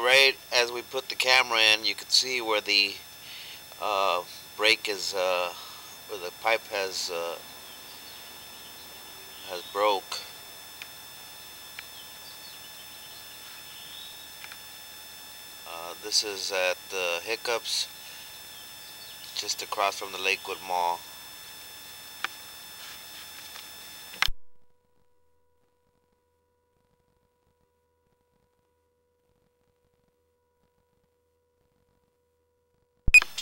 right as we put the camera in, you could see where the brake is, where the pipe has broke. This is at Hiccups, just across from the Lakewood Mall.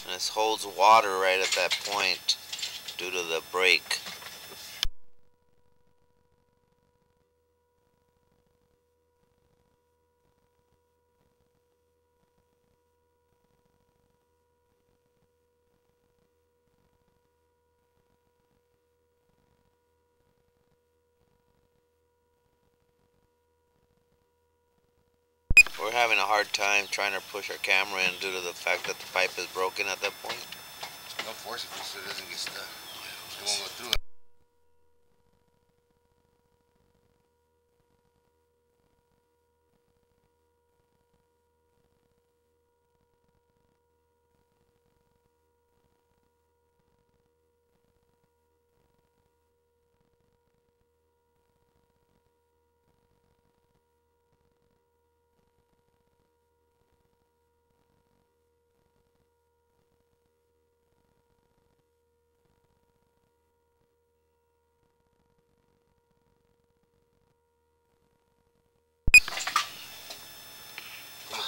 And this holds water right at that point due to the brake. We're having a hard time trying to push our camera in due to the fact that the pipe is broken at that point. No force it so it doesn't get stuck. It won't go through it.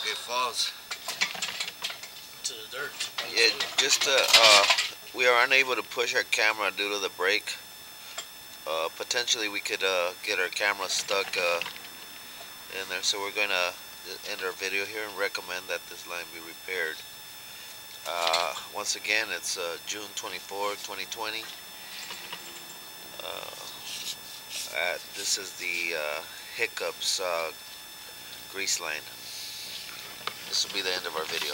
It falls to the dirt. Yeah, just we are unable to push our camera due to the brake. Potentially we could get our camera stuck in there, so we're going to end our video here and recommend that this line be repaired. Once again, it's June 24, 2020. This is the Hiccups grease line. This will be the end of our video.